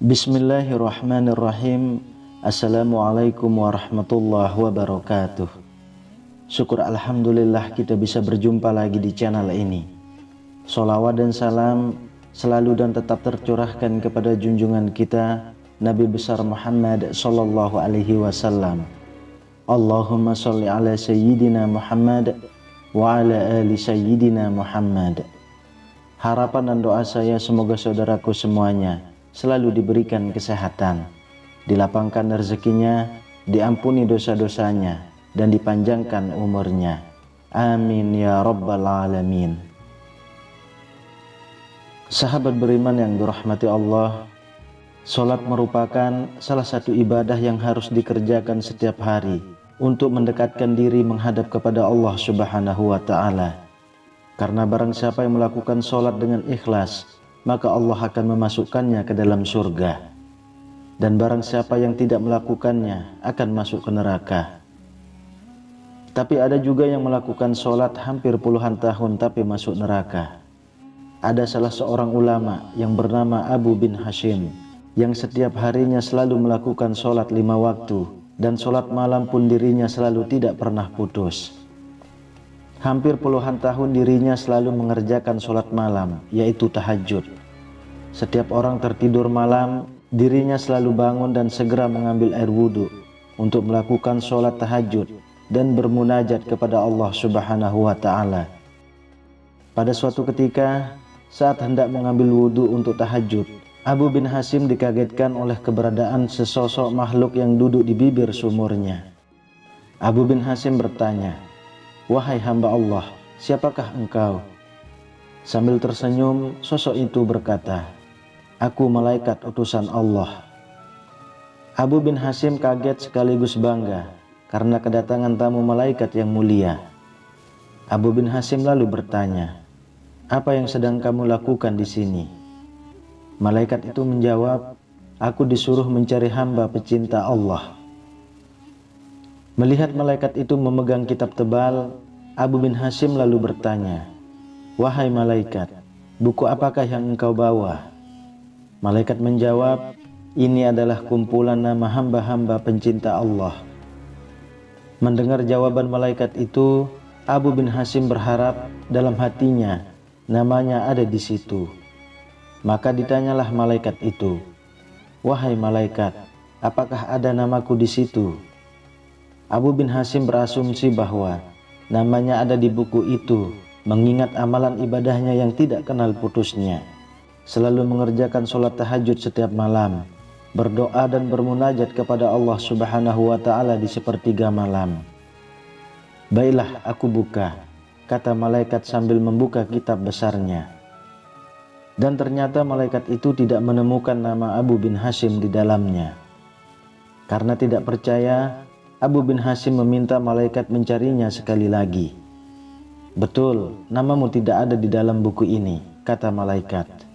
Bismillahirrahmanirrahim. Assalamualaikum warahmatullahi wabarakatuh. Syukur alhamdulillah kita bisa berjumpa lagi di channel ini. Sholawat dan salam selalu dan tetap tercurahkan kepada junjungan kita Nabi besar Muhammad sallallahu alaihi wasallam. Allahumma sholli ala sayyidina Muhammad wa ala ali sayyidina Muhammad. Harapan dan doa saya semoga saudaraku semuanya selalu diberikan kesehatan, dilapangkan rezekinya, diampuni dosa-dosanya, dan dipanjangkan umurnya. Amin ya rabbal alamin. Sahabat beriman yang dirahmati Allah, sholat merupakan salah satu ibadah yang harus dikerjakan setiap hari untuk mendekatkan diri menghadap kepada Allah Subhanahu wa ta'ala. Karena barang siapa yang melakukan sholat dengan ikhlas, maka Allah akan memasukkannya ke dalam surga. Dan barang siapa yang tidak melakukannya akan masuk ke neraka. Tapi ada juga yang melakukan sholat hampir puluhan tahun tapi masuk neraka. Ada salah seorang ulama yang bernama Abu bin Hashim, yang setiap harinya selalu melakukan sholat 5 waktu, dan sholat malam pun dirinya selalu tidak pernah putus. Hampir puluhan tahun dirinya selalu mengerjakan sholat malam, yaitu tahajud. Setiap orang tertidur malam, dirinya selalu bangun dan segera mengambil air wudhu untuk melakukan sholat tahajud dan bermunajat kepada Allah Subhanahu wa ta'ala. Pada suatu ketika, saat hendak mengambil wudhu untuk tahajud, Abu bin Hashim dikagetkan oleh keberadaan sesosok makhluk yang duduk di bibir sumurnya. Abu bin Hashim bertanya, "Wahai hamba Allah, siapakah engkau?" Sambil tersenyum, sosok itu berkata, "Aku malaikat utusan Allah." Abu bin Hashim kaget sekaligus bangga karena kedatangan tamu malaikat yang mulia. Abu bin Hashim lalu bertanya, "Apa yang sedang kamu lakukan di sini?" Malaikat itu menjawab, "Aku disuruh mencari hamba pecinta Allah." Melihat malaikat itu memegang kitab tebal, Abu bin Hashim lalu bertanya, "Wahai malaikat, buku apakah yang engkau bawa?" Malaikat menjawab, "Ini adalah kumpulan nama hamba-hamba pencinta Allah." Mendengar jawaban malaikat itu, Abu bin Hashim berharap dalam hatinya namanya ada di situ. Maka ditanyalah malaikat itu, "Wahai malaikat, apakah ada namaku di situ?" Abu bin Hashim berasumsi bahwa namanya ada di buku itu, mengingat amalan ibadahnya yang tidak kenal putusnya. Selalu mengerjakan sholat tahajud setiap malam, berdoa dan bermunajat kepada Allah Subhanahu wa ta'ala di sepertiga malam. "Baiklah, aku buka," kata malaikat sambil membuka kitab besarnya. Dan ternyata malaikat itu tidak menemukan nama Abu bin Hashim di dalamnya. Karena tidak percaya, Abu bin Hashim meminta malaikat mencarinya sekali lagi. "Betul, namamu tidak ada di dalam buku ini," kata malaikat.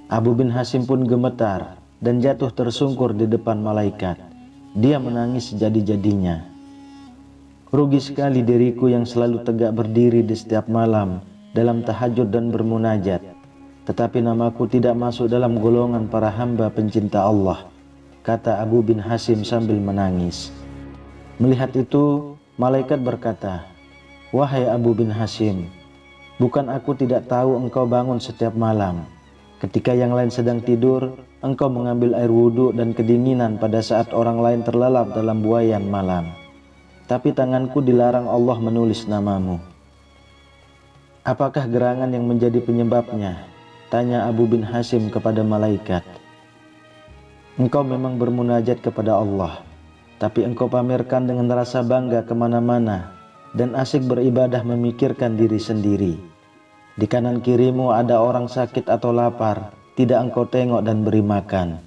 Abu bin Hashim pun gemetar dan jatuh tersungkur di depan malaikat. Dia menangis jadi-jadinya. "Rugi sekali diriku yang selalu tegak berdiri di setiap malam dalam tahajud dan bermunajat, tetapi namaku tidak masuk dalam golongan para hamba pencinta Allah," kata Abu bin Hashim sambil menangis. Melihat itu, malaikat berkata, "Wahai Abu bin Hashim, bukan aku tidak tahu engkau bangun setiap malam. Ketika yang lain sedang tidur, engkau mengambil air wudhu dan kedinginan pada saat orang lain terlelap dalam buayan malam. Tapi tanganku dilarang Allah menulis namamu." "Apakah gerangan yang menjadi penyebabnya?" tanya Abu bin Hashim kepada malaikat. "Engkau memang bermunajat kepada Allah, tapi engkau pamerkan dengan rasa bangga kemana-mana dan asik beribadah memikirkan diri sendiri. Di kanan kirimu ada orang sakit atau lapar, tidak engkau tengok dan beri makan.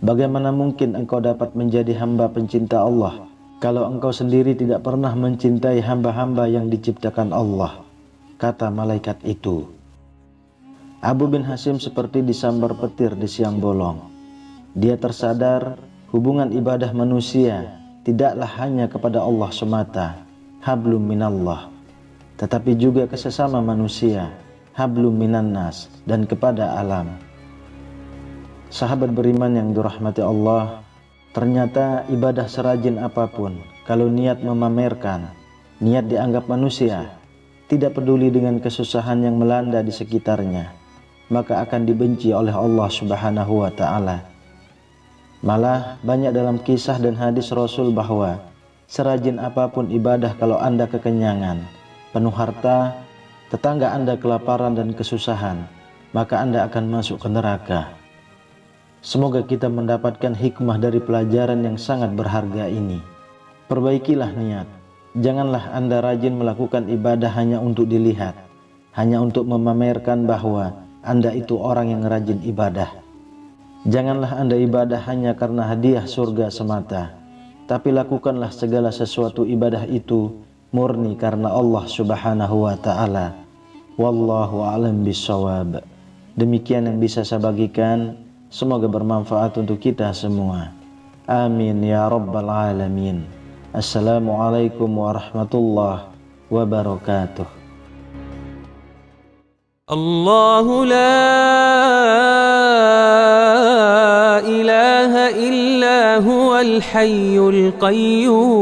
Bagaimana mungkin engkau dapat menjadi hamba pencinta Allah kalau engkau sendiri tidak pernah mencintai hamba-hamba yang diciptakan Allah?" kata malaikat itu. Abu bin Hashim seperti disambar petir di siang bolong. Dia tersadar hubungan ibadah manusia tidaklah hanya kepada Allah semata, hablum minallah, tetapi juga ke sesama manusia, hablum minannas, dan kepada alam. Sahabat beriman yang dirahmati Allah, ternyata ibadah serajin apapun, kalau niat memamerkan, niat dianggap manusia, tidak peduli dengan kesusahan yang melanda di sekitarnya, maka akan dibenci oleh Allah Subhanahu wa Ta'ala. Malah banyak dalam kisah dan hadis Rasul bahwa serajin apapun ibadah, kalau Anda kekenyangan, penuh harta, tetangga Anda kelaparan dan kesusahan, maka Anda akan masuk ke neraka. Semoga kita mendapatkan hikmah dari pelajaran yang sangat berharga ini. Perbaikilah niat. Janganlah Anda rajin melakukan ibadah hanya untuk dilihat, hanya untuk memamerkan bahwa Anda itu orang yang rajin ibadah. Janganlah Anda ibadah hanya karena hadiah surga semata, tapi lakukanlah segala sesuatu ibadah itu murni karena Allah Subhanahu wa Ta'ala. Wallahu a'lam bishawab. Demikian yang bisa saya bagikan. Semoga bermanfaat untuk kita semua. Amin ya rabbal alamin. Assalamualaikum warahmatullahi wabarakatuh. Allahu la ilaha illa huwal hayyul qayyum.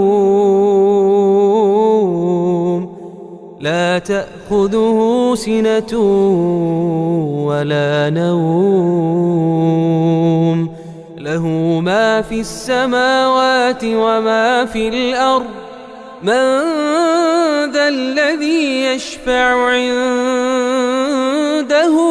La ta'khudhuhu sinatun wa la nawm. Lahu ma fis samawati wa ma fil ard. Man dhal ladhi yashfa'u 'indahu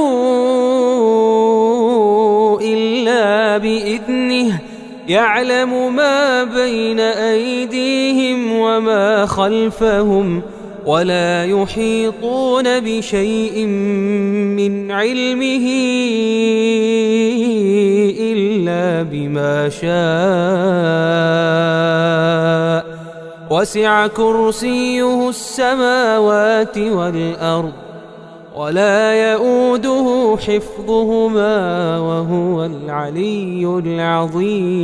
illa bi'idhnihi. يعلم ما بين أيديهم وما خلفهم ولا يحيطون بشيء من علمه إلا بما شاء وسع كرسيه السماوات والأرض ولا يؤوده حفظهما وهو العلي العظيم.